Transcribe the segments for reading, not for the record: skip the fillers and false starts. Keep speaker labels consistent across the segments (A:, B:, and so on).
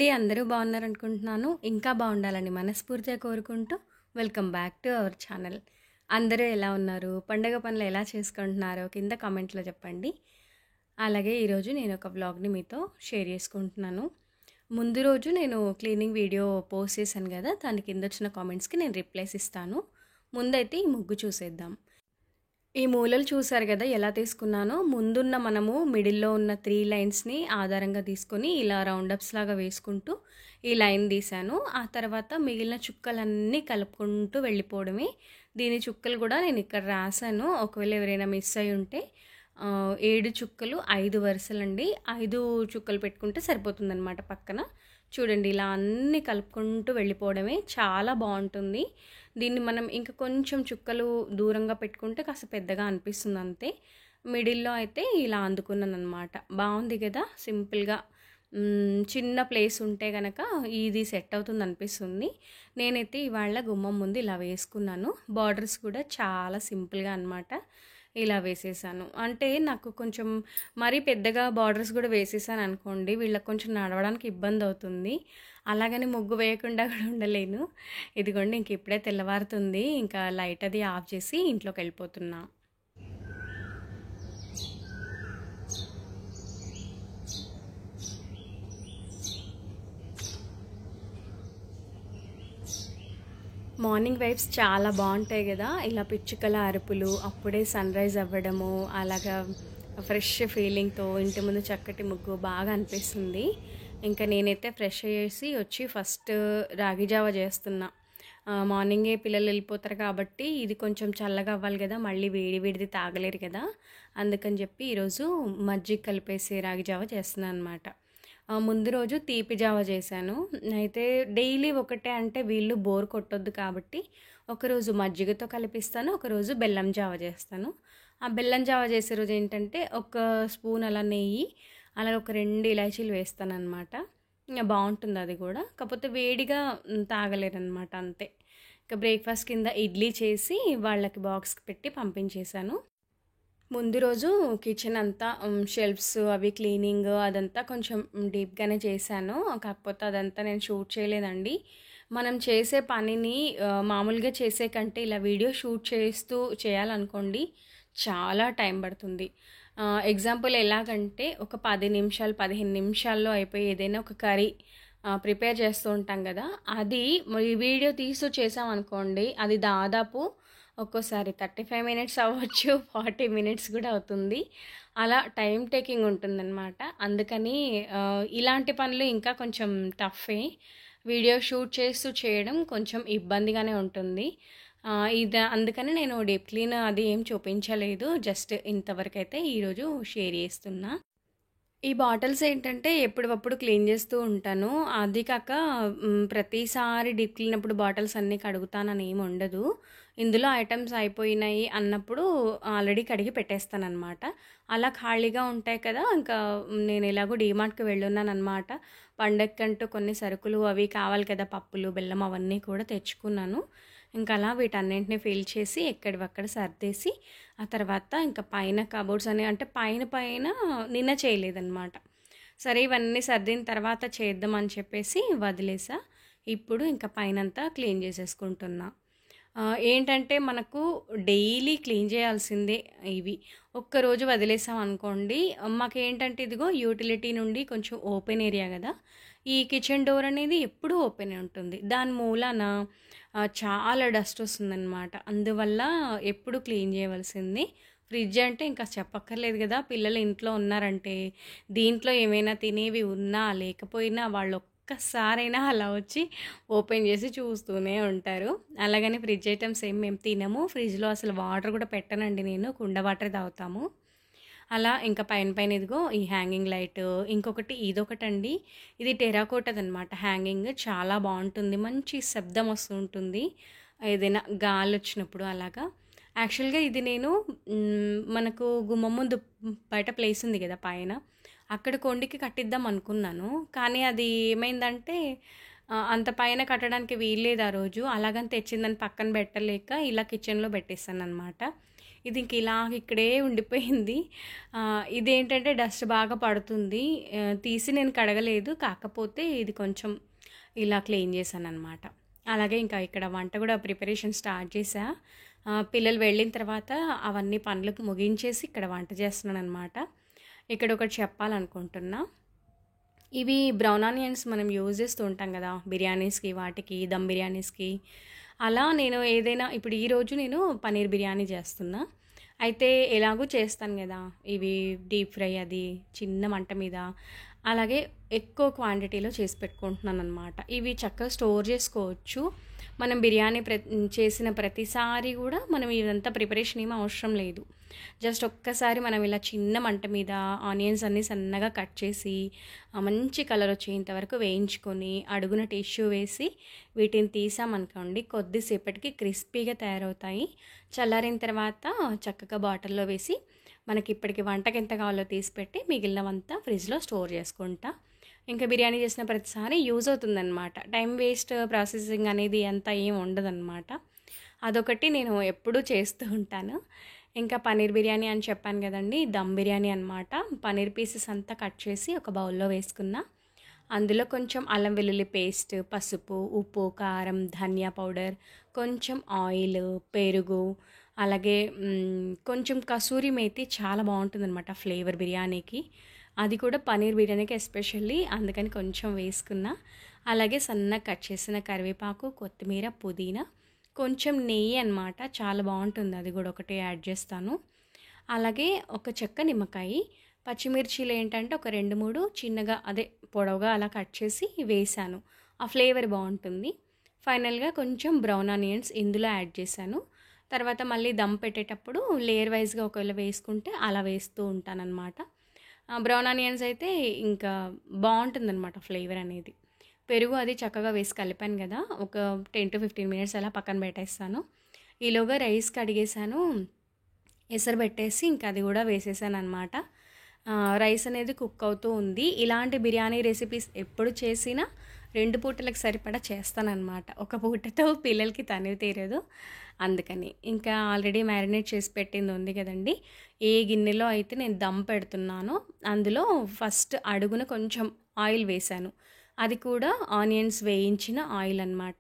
A: అండి. అందరూ బాగున్నారనుకుంటున్నాను. ఇంకా బాగుండాలని మనస్ఫూర్తిగా కోరుకుంటూ welcome back to our channel. అందరూ ఎలా ఉన్నారు? పండగ పనులు ఎలా చేసుకుంటున్నారో కింద కామెంట్లో చెప్పండి. అలాగే ఈరోజు నేను ఒక వ్లాగ్‌ని మీతో షేర్ చేసుకుంటున్నాను. ముందు రోజు నేను క్లీనింగ్ వీడియో పోస్ట్ చేశాను కదా! దాని కింద వచ్చిన కామెంట్స్‌కి నేను రిప్లైస్ ఇస్తాను. ముందైతే ఈ ముగ్గు చూసేద్దాం. ఈ మూలలు చూసారు కదా ఎలా తీసుకున్నానో, ముందున్న మనము మిడిల్‌లో ఉన్న 3 లైన్స్‌ని ఆధారంగా తీసుకొని ఇలా రౌండప్స్ లాగా వేసుకుంటూ ఈ లైన్ తీశాను. ఆ తర్వాత మిగిలిన చుక్కలన్నీ కలుపుకుంటూ వెళ్ళిపోవడమే. దీని చుక్కలు కూడా నేను ఇక్కడ రాశాను. ఒకవేళ ఎవరైనా మిస్ అయ్యి ఉంటే 7 చుక్కలు 5 వరుసలండి. 5 చుక్కలు పెట్టుకుంటే సరిపోతుందనమాట పక్కన. చూడండి ఇలా అన్నీ కలుపుకుంటూ వెళ్ళిపోవడమే చాలా బాగుంటుంది. దీన్ని మనం ఇంకా కొంచెం చుక్కలు దూరంగా పెట్టుకుంటే కాస్త పెద్దగా అనిపిస్తుంది అంతే. మిడిల్లో అయితే ఇలా అందుకున్నానమాట. బాగుంది కదా సింపుల్గా. చిన్న ప్లేస్ ఉంటే గనక ఇది సెట్ అవుతుంది అనిపిస్తుంది. నేనైతే ఇవాళ గుమ్మం ముందు ఇలా వేసుకున్నాను. బార్డర్స్ కూడా చాలా సింపుల్గా అనమాట. ఇలా వేసేసాను. అంటే నాకు కొంచెం మరీ పెద్దగా బార్డర్స్ కూడా వేసేసాను అనుకోండి, వీళ్ళకి కొంచెం నడవడానికి ఇబ్బంది అవుతుంది. అలాగని ముగ్గు వేయకుండా కూడా ఉండలేను. ఇదిగోండి ఇంక ఇప్పుడే తెల్లవారుతుంది. ఇంకా లైట్ అది ఆఫ్ చేసి ఇంట్లోకి వెళ్ళిపోతున్నా. మార్నింగ్ వైబ్స్ చాలా బాగుంటాయి కదా! ఇలా పిచ్చుకల అరుపులు, అప్పుడే సన్‌రైజ్ అవ్వడము, అలాగా ఫ్రెష్ ఫీలింగ్‌తో ఇంటి ముందు చక్కటి ముగ్గు బాగా అనిపిస్తుంది. ఇంకా నేనైతే ఫ్రెష్ అయ్యేసి వచ్చి ఫస్ట్ రాగి జావ చేస్తున్నా. మార్నింగే పిల్లలు వెళ్ళిపోతారు కాబట్టి ఇది కొంచెం చల్లగా అవ్వాలి కదా! మళ్ళీ వేడి వేడిది తాగలేరు కదా! అందుకని చెప్పి ఈరోజు మజ్జిగ కలిపేసి రాగి జావ చేస్తున్నాను అనమాట. ముందు రోజు తీపి జావ చేశాను. అయితే డైలీ ఒకటే అంటే వీళ్ళు బోర్ కొట్టొద్దు కాబట్టి ఒకరోజు మజ్జిగతో కలిపిస్తాను, ఒకరోజు బెల్లం జావ చేస్తాను. ఆ బెల్లం జావ చేసే రోజు ఏంటంటే ఒక స్పూన్ అలా నెయ్యి, అలా ఒక 2 ఇలాచీలు వేస్తానన్నమాట. ఇంక బాగుంటుంది అది కూడా. కాకపోతే వేడిగా తాగలేరనమాట అంతే. ఇక బ్రేక్ఫాస్ట్ కింద ఇడ్లీ చేసి వాళ్ళకి బాక్స్కి పెట్టి పంపించేశాను. ముందు రోజు కిచెన్ అంతా షెల్ఫ్స్ అవి క్లీనింగ్ అదంతా కొంచెం డీప్గానే చేశాను. కాకపోతే అదంతా నేను షూట్ చేయలేదండి. మనం చేసే పనిని మామూలుగా చేసే కంటే ఇలా వీడియో షూట్ చేస్తూ చేయాలనుకోండి చాలా టైం పడుతుంది. ఎగ్జాంపుల్ ఎలాగంటే ఒక 10 నిమిషాలు 15 నిమిషాల్లో అయిపోయి ఏదైనా ఒక కర్రీ ప్రిపేర్ చేస్తూ ఉంటాం కదా! అది వీడియో తీస్తూ చేసామనుకోండి అది దాదాపు ఒక్కోసారి 35 మినిట్స్ అవ్వచ్చు, 40 మినిట్స్ కూడా అవుతుంది. అలా టైమ్ టేకింగ్ ఉంటుందన్నమాట. అందుకని ఇలాంటి పనులు ఇంకా కొంచెం టఫే. వీడియో షూట్ చేస్తూ చేయడం కొంచెం ఇబ్బందిగానే ఉంటుంది. అందుకని నేను డీప్ క్లీన్ అది ఏం చూపించలేదు. జస్ట్ ఇంతవరకైతే ఈరోజు షేర్ చేస్తున్నా. ఈ బాటిల్స్ ఏంటంటే ఎప్పటికప్పుడు క్లీన్ చేస్తూ ఉంటాను. అది కాక ప్రతిసారి డీప్ క్లీన్ అప్పుడు బాటిల్స్ అన్నీ కడుగుతానని ఏమి ఉండదు. ఇందులో ఐటమ్స్ అయిపోయినాయి అన్నప్పుడు ఆల్రెడీ కడిగి పెట్టేస్తాననమాట. అలా ఖాళీగా ఉంటాయి కదా! ఇంకా నేను ఎలాగో డీమార్ట్‌కి వెళ్ళున్నాననమాట. పండగకంటూ కొన్ని సరుకులు అవి కావాలి కదా! పప్పులు, బెల్లం అవన్నీ కూడా తెచ్చుకున్నాను. ఇంకా అలా వీటన్నింటిని ఫిల్ చేసి ఎక్కడివక్కడ సర్దేసి ఆ తర్వాత ఇంకా పైన కబోర్డ్స్ అని అంటే పైన నిన్న చేయలేదన్నమాట. సరే ఇవన్నీ సర్దిన తర్వాత చేద్దామని చెప్పేసి వదిలేసా. ఇప్పుడు ఇంకా పైనంతా క్లీన్ చేసేసుకుంటున్నా. ఏంటంటే మనకు డైలీ క్లీన్ చేయాల్సిందే ఇవి. ఒక్కరోజు వదిలేసాం అనుకోండి, మాకేంటంటే ఇదిగో యూటిలిటీ నుండి కొంచెం ఓపెన్ ఏరియా కదా! ఈ కిచెన్ డోర్ అనేది ఎప్పుడూ ఓపెనే ఉంటుంది. దాని మూలాన చాలా డస్ట్ వస్తుందన్నమాట. అందువల్ల ఎప్పుడు క్లీన్ చేయవలసింది. ఫ్రిడ్జ్ అంటే ఇంకా చెప్పక్కర్లేదు కదా! పిల్లలు ఇంట్లో ఉన్నారంటే దీంట్లో ఏమైనా తినేవి ఉన్నా లేకపోయినా వాళ్ళు ఒక్కసారైనా అలా వచ్చి ఓపెన్ చేసి చూస్తూనే ఉంటారు. అలాగని ఫ్రిడ్జ్ ఐటమ్స్ ఏం మేము తినము. ఫ్రిడ్జ్‌లో అసలు వాటర్ కూడా పెట్టనండి నేను. కుండ వాటరే తాగుతాము. అలా ఇంకా పైన ఇదిగో ఈ హ్యాంగింగ్ లైట్, ఇంకొకటి ఇదొకటండి. ఇది టెర్రకోటాదనమాట హ్యాంగింగ్. చాలా బాగుంటుంది. మంచి శబ్దం వస్తూ ఉంటుంది ఏదైనా గాలొచ్చినప్పుడు అలాగా. యాక్చువల్‌గా ఇది నేను మనకు గుమ్మం ముందు బయట ప్లేస్ ఉంది కదా పైన, అక్కడ కొండికి కట్టిద్దాం అనుకున్నాను. కానీ అది ఏమైందంటే అంత పైన కట్టడానికి వీల్లేదు ఆ రోజు. అలాగని తెచ్చిందని పక్కన పెట్టలేక ఇలా కిచెన్‌లో పెట్టేసాననమాట. ఇది ఇంక ఇలా ఇక్కడే ఉండిపోయింది. ఇదేంటంటే డస్ట్ బాగా పడుతుంది. తీసి నేను కడగలేదు. కాకపోతే ఇది కొంచెం ఇలా క్లీన్ చేశాననమాట. అలాగే ఇంకా ఇక్కడ వంట కూడా ప్రిపరేషన్ స్టార్ట్ చేశా. పిల్లలు వెళ్ళిన తర్వాత అవన్నీ పనులకు ముగించేసి ఇక్కడ వంట చేస్తున్నానమాట. ఇక్కడ ఒకటి చెప్పాలనుకుంటున్నా. ఇవి బ్రౌన్ ఆనియన్స్ మనం యూజ్ చేస్తూ ఉంటాం కదా బిర్యానీస్కి, వాటికి దమ్ బిర్యానీస్కి. అలా నేను ఏదైనా ఇప్పుడు ఈరోజు నేను పన్నీర్ బిర్యానీ చేస్తున్నా. అయితే ఎలాగూ చేస్తాను కదా ఇవి డీప్ ఫ్రై, అది చిన్న మంట మీద, అలాగే ఎక్కువ క్వాంటిటీలో చేసి పెట్టుకుంటున్నాను అనమాట. ఇవి చక్కగా స్టోర్ చేసుకోవచ్చు. మనం బిర్యానీ చేసిన ప్రతిసారి కూడా మనం ఇదంతా ప్రిపరేషన్ ఏమీ అవసరం లేదు. జస్ట్ ఒక్కసారి మనం ఇలా చిన్న మంట మీద ఆనియన్స్ అన్నీ సన్నగా కట్ చేసి మంచి కలర్ వచ్చేంత వరకు వేయించుకొని అడుగున టిష్యూ వేసి వీటిని తీసామనుకోండి, కొద్దిసేపటికి క్రిస్పీగా తయారవుతాయి. చల్లారిన తర్వాత చక్కగా బాటిల్లో వేసి మనకి ఇప్పటికి వంటకి ఎంత కావాలో తీసిపెట్టి మిగిలినవంతా ఫ్రిడ్జ్లో స్టోర్ చేసుకుంటా. ఇంకా బిర్యానీ చేసిన ప్రతిసారి యూజ్ అవుతుందన్నమాట. టైం వేస్ట్ ప్రాసెసింగ్ అనేది అంత ఏం ఉండదన్నమాట. అదొకటి నేను ఎప్పుడూ చేస్తూ ఉంటాను. ఇంకా పన్నీర్ బిర్యానీ అని చెప్పాను కదండి, దమ్ బిర్యానీ అనమాట. పన్నీర్ పీసెస్ అంతా కట్ చేసి ఒక బౌల్లో వేసుకున్నా. అందులో కొంచెం అల్లం వెల్లుల్లి పేస్ట్, పసుపు, ఉప్పు, కారం, ధనియా పౌడర్, కొంచెం ఆయిల్, పెరుగు, అలాగే కొంచెం కసూరి మేతి చాలా బాగుంటుందన్నమాట ఫ్లేవర్ బిర్యానీకి. అది కూడా పన్నీర్ బిర్యానీకి ఎస్పెషల్లీ, అందుకని కొంచెం వేసుకున్నా. అలాగే సన్నగా కట్ చేసిన కరివేపాకు, కొత్తిమీర, పుదీనా, కొంచెం నెయ్యి అనమాట. చాలా బాగుంటుంది, అది కూడా ఒకటి యాడ్ చేస్తాను. అలాగే ఒక చెక్క నిమ్మకాయ, పచ్చిమిర్చీలు ఏంటంటే ఒక 2-3 చిన్నగా అదే పొడవుగా అలా కట్ చేసి వేసాను. ఆ ఫ్లేవర్ బాగుంటుంది. ఫైనల్గా కొంచెం బ్రౌన్ ఆనియన్స్ ఇందులో యాడ్ చేశాను. తర్వాత మళ్ళీ దమ్ పెట్టేటప్పుడు లేయర్ వైజ్గా ఒకవేళ వేసుకుంటే అలా వేస్తూ ఉంటానన్నమాట. బ్రౌన్ ఆనియన్స్ అయితే ఇంకా బాగుంటుందన్నమాట ఫ్లేవర్ అనేది. పెరుగు అది చక్కగా వేసి కలిపాను కదా, ఒక 10-15 మినిట్స్ అలా పక్కన పెట్టేస్తాను. ఈలోగా రైస్ కడిగేసాను, ఎసరు పెట్టేసి ఇంకా అది కూడా వేసేసాను అనమాట. రైస్ అనేది కుక్ అవుతూ ఉంది. ఇలాంటి బిర్యానీ రెసిపీస్ ఎప్పుడు చేసినా 2 పూటలకు సరిపడా చేస్తానన్నమాట. ఒక పూటతో పిల్లలకి తనివి తీరదు. అందుకని ఇంకా ఆల్రెడీ మ్యారినేట్ చేసి పెట్టింది ఉంది కదండి, ఏ గిన్నెలో అయితే నేను దమ్ పెడుతున్నానో అందులో ఫస్ట్ అడుగున కొంచెం ఆయిల్ వేశాను. అది కూడా ఆనియన్స్ వేయించిన ఆయిల్ అనమాట.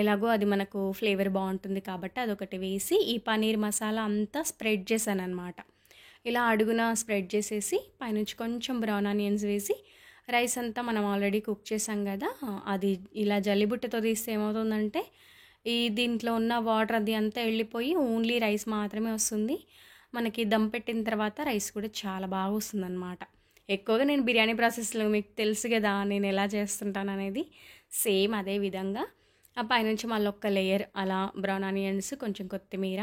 A: ఎలాగో అది మనకు ఫ్లేవర్ బాగుంటుంది కాబట్టి అదొకటి వేసి ఈ పన్నీర్ మసాలా అంతా స్ప్రెడ్ చేశాను అనమాట. ఇలా అడుగున స్ప్రెడ్ చేసేసి పైనుంచి కొంచెం బ్రౌన్ ఆనియన్స్ వేసి రైస్ అంతా మనం ఆల్రెడీ కుక్ చేసాం కదా, అది ఇలా జల్లిబుట్టతో తీస్తే ఏమవుతుందంటే దీంట్లో ఉన్న వాటర్ అది అంతా వెళ్ళిపోయి ఓన్లీ రైస్ మాత్రమే వస్తుంది. మనకి దమ్ పెట్టిన తర్వాత రైస్ కూడా చాలా బాగా వస్తుందన్నమాట. ఎక్కువగా నేను బిర్యానీ ప్రాసెస్లో మీకు తెలుసు కదా నేను ఎలా చేస్తుంటాను అనేది, సేమ్ అదే విధంగా ఆ పైనుంచి మళ్ళీ ఒక్క లేయర్ అలా బ్రౌన్ ఆనియన్స్, కొంచెం కొత్తిమీర,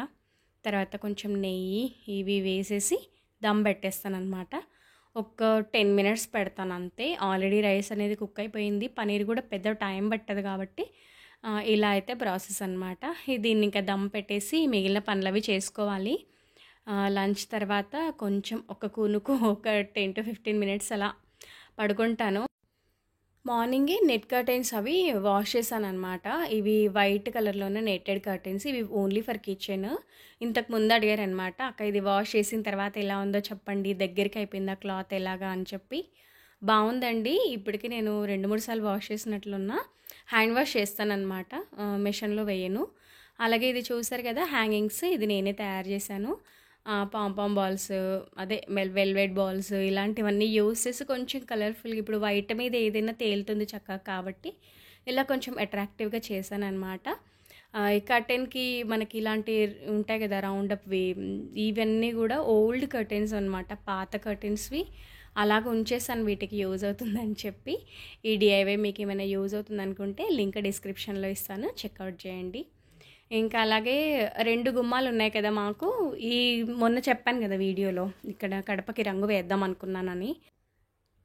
A: తర్వాత కొంచెం నెయ్యి ఇవి వేసేసి దమ్ పెట్టేస్తాను అనమాట. ఒక 10 మినిట్స్ పెడతాను అంతే. ఆల్రెడీ రైస్ అనేది కుక్ అయిపోయింది. పన్నీర్ కూడా పెద్ద టైం పట్టదు కాబట్టి ఇలా అయితే ప్రాసెస్ అనమాట. దీన్ని ఇంకా దమ్ పెట్టేసి మిగిలిన పనులవి చేసుకోవాలి. లంచ్ తర్వాత కొంచెం ఒక కునుకు ఒక 10-15 మినిట్స్ అలా పడుకుంటాను. మార్నింగే నెట్ కర్టెన్స్ అవి వాష్ చేశాను అనమాట. ఇవి వైట్ కలర్లోనే నెట్టెడ్ కర్టెన్స్, ఇవి ఓన్లీ ఫర్ కిచెన్. ఇంతకు ముందు అడిగారనమాట, అక్క ఇది వాష్ చేసిన తర్వాత ఎలా ఉందో చెప్పండి, దగ్గరికి అయిపోయిందా క్లాత్ ఎలాగా అని చెప్పి. బాగుందండి. ఇప్పటికి నేను 2-3 సార్లు వాష్ చేసినట్లున్నా. హ్యాండ్ వాష్ చేస్తానన్నమాట, మెషిన్లో వేయను. అలాగే ఇది చూసారు కదా హ్యాంగింగ్స్, ఇది నేనే తయారు చేశాను. పాంపామ్ బాల్స్, అదే వెల్వెట్ బాల్స్, ఇలాంటివన్నీ యూస్ చేసి కొంచెం కలర్ఫుల్గా, ఇప్పుడు వైట్ మీద ఏదైనా తేలుతుంది చక్కగా కాబట్టి ఇలా కొంచెం అట్రాక్టివ్గా చేశాను అనమాట. ఈ కర్టెన్కి మనకి ఇలాంటి ఉంటాయి కదా రౌండప్వి, ఇవన్నీ కూడా ఓల్డ్ కర్టెన్స్ అనమాట, పాత కర్టెన్స్వి. అలాగ ఉంచేసాను, వీటికి యూజ్ అవుతుందని చెప్పి. ఈ డిఐవై మీకు ఏమైనా యూజ్ అవుతుంది అనుకుంటే లింక్ డిస్క్రిప్షన్లో ఇస్తాను, చెక్అవుట్ చేయండి. ఇంకా అలాగే 2 గుమ్మాలు ఉన్నాయి కదా మాకు. మొన్న చెప్పాను కదా వీడియోలో, ఇక్కడ కడపకి రంగు వేద్దాం అనుకున్నానని.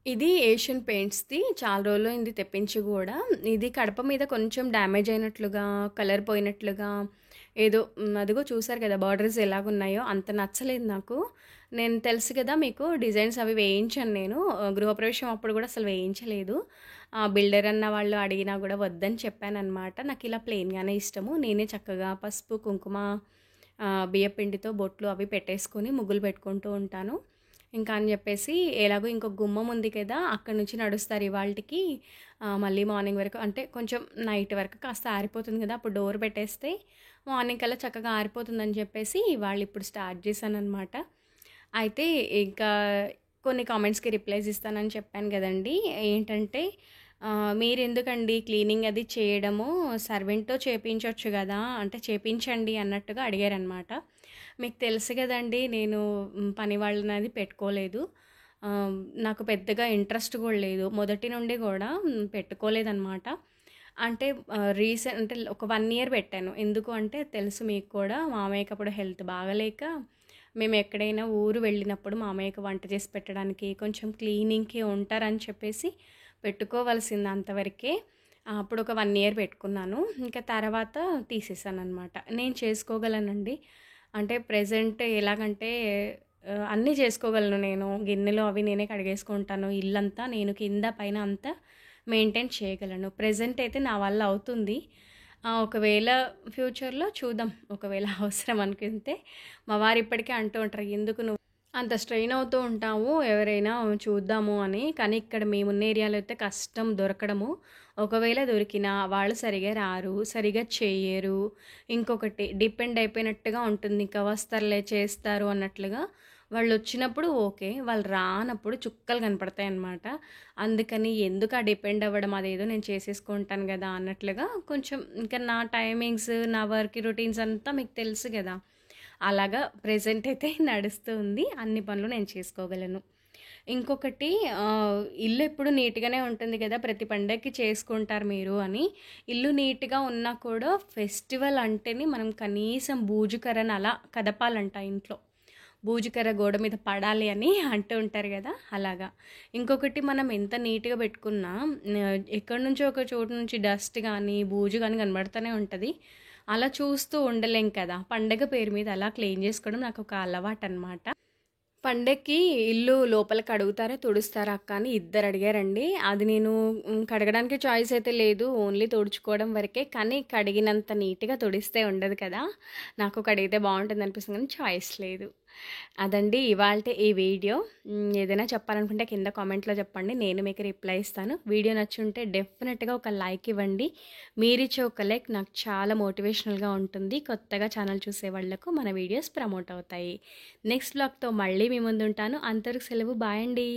A: ఇది ఏషియన్ పెయింట్స్ది, చాలా రోజులు ఇది తెప్పించి కూడా. ఇది కడప మీద కొంచెం డ్యామేజ్ అయినట్లుగా, కలర్ పోయినట్లుగా ఏదో, అదిగో చూసారు కదా బార్డర్స్ ఎలాగున్నాయో, అంత నచ్చలేదు నాకు. నేను తెలుసు కదా మీకు డిజైన్స్ అవి వేయించాను నేను, గృహప్రవేశం అప్పుడు కూడా అసలు వేయించలేదు. బిల్డర్ అన్న వాళ్ళు అడిగినా కూడా వద్దని చెప్పాను అనమాట. నాకు ఇలా ప్లెయిన్గానే ఇష్టము. నేనే చక్కగా పసుపు కుంకుమ బియ్యపిండితో బొట్లు అవి పెట్టేసుకొని ముగ్గులు పెట్టుకుంటూ ఉంటాను. ఇంకా అని చెప్పేసి ఎలాగో ఇంకో గుమ్మం ఉంది కదా, అక్కడి నుంచి నడుస్తారు ఇవాళకి. మళ్ళీ మార్నింగ్ వరకు అంటే కొంచెం నైట్ వరకు కాస్త ఆరిపోతుంది కదా, అప్పుడు డోర్ పెట్టేస్తే మార్నింగ్ కల్లా చక్కగా ఆరిపోతుందని చెప్పేసి ఇవాళ ఇప్పుడు స్టార్ట్ చేశానన్నమాట. అయితే ఇంకా కొన్ని కామెంట్స్కి రిప్లైస్ ఇస్తానని చెప్పాను కదండి. ఏంటంటే మీరెందుకండి క్లీనింగ్ అది చేయడము, సర్వెంట్‌తో చేపించొచ్చు కదా, అంటే చేపించండి అన్నట్టుగా అడిగారనమాట. మీకు తెలుసు కదండీ, నేను పని వాళ్ళనది పెట్టుకోలేదు. నాకు పెద్దగా ఇంట్రెస్ట్ కూడా లేదు. మొదటి నుండి కూడా పెట్టుకోలేదనమాట. అంటే అంటే ఒక 1 ఇయర్ పెట్టాను. ఎందుకు అంటే తెలుసు మీకు కూడా, మామయ్యకి అప్పుడు హెల్త్ బాగాలేక మేము ఎక్కడైనా ఊరు వెళ్ళినప్పుడు మామయ్యకి వంట చేసి పెట్టడానికి, కొంచెం క్లీనింగ్‌కి ఉంటారని చెప్పేసి పెట్టుకోవాల్సింది అంతవరకే. అప్పుడు ఒక 1 ఇయర్ పెట్టుకున్నాను. ఇంకా తర్వాత తీసేసాననమాట. నేను చేసుకోగలనండి. అంటే ప్రెజెంట్ ఎలాగంటే అన్నీ చేసుకోగలను నేను. గిన్నెలు అవి నేనే కడిగేసుకుంటాను. ఇల్లంతా నేను కింద పైన అంతా మెయింటైన్ చేయగలను. ప్రెజెంట్ అయితే నా వల్ల అవుతుంది. ఒకవేళ ఫ్యూచర్‌లో చూద్దాం. ఒకవేళ అవసరం అనుకుంటే మా వారు ఇప్పటికే అంటూ ఉంటారు, "ఎందుకు నువ్వు అంత స్ట్రెయిన్ అవుతూ ఉంటావు, ఎవరైనా చూద్దాము" అని. కానీ ఇక్కడ మేమున్న ఏరియాలో అయితే కష్టం దొరకడము. ఒకవేళ దొరికినా వాళ్ళు సరిగ్గా రారు, సరిగ్గా చెయ్యరు. ఇంకొకటి డిపెండ్ అయిపోయినట్టుగా ఉంటుంది. ఇంకా వస్తారులే చేస్తారు అన్నట్లుగా. వాళ్ళొచ్చినప్పుడు ఓకే, వాళ్ళు రానప్పుడు చుక్కలు కనపడతాయన్నమాట. అందుకని ఎందుకు ఆ డిపెండ్ అవ్వడం, అదేదో నేను చేసేసుకుంటాను కదా అన్నట్లుగా కొంచెం ఇంకా నా టైమింగ్స్, నా వర్క్ రొటీన్స్ అంతా మీకు తెలుసు కదా. అలాగా ప్రెజెంట్ అయితే నడుస్తూ ఉంది. అన్ని పనులు నేను చేసుకోగలను. ఇంకొకటి ఇల్లు ఎప్పుడు నీట్‌గానే ఉంటుంది కదా, ప్రతి పండగకి చేసుకుంటారు మీరు అని. ఇల్లు నీట్‌గా ఉన్నా కూడా ఫెస్టివల్ అంటేనే మనం కనీసం బూజుకర్రని అలా కదపాలంట ఇంట్లో. బూజుకర్ర గోడ మీద పడాలి అని అంటూ ఉంటారు కదా, అలాగా. ఇంకొకటి మనం ఎంత నీట్‌గా పెట్టుకున్నా ఎక్కడి నుంచో ఒక చోటు నుంచి డస్ట్ కానీ, బూజు కానీ కనబడుతూనే ఉంటుంది. అలా చూస్తూ ఉండలేం కదా. పండగ పేరు మీద అలా క్లీన్ చేసుకోవడం నాకు ఒక అలవాటనమాట. పండక్కి ఇల్లు లోపల కడుగుతారా, తుడుస్తారా అక్క అని ఇద్దరు అడిగారండి. అది నేను కడగడానికి చాయిస్ అయితే లేదు. ఓన్లీ తుడుచుకోవడం వరకే. కానీ కడిగినంత నీట్‌గా తుడిస్తే ఉండదు కదా. నాకు కడిగితే బాగుంటుంది అనిపిస్తుంది కానీ చాయిస్ లేదు. అదండి ఇవాల్టి ఈ వీడియో. ఏదైనా చెప్పాలనుకుంటే కింద కామెంట్లో చెప్పండి, నేను మీకు రిప్లై ఇస్తాను. వీడియో నచ్చుంటే డెఫినెట్గా ఒక లైక్ ఇవ్వండి. మీరిచ్చే ఒక లైక్ నాకు చాలా మోటివేషనల్గా ఉంటుంది. కొత్తగా ఛానల్ చూసే వాళ్లకు మన వీడియోస్ ప్రమోట్ అవుతాయి. నెక్స్ట్ బ్లాగ్తో మళ్ళీ మీ ముందు ఉంటాను. అంతవరకు సెలవు. బాయ్ అండి.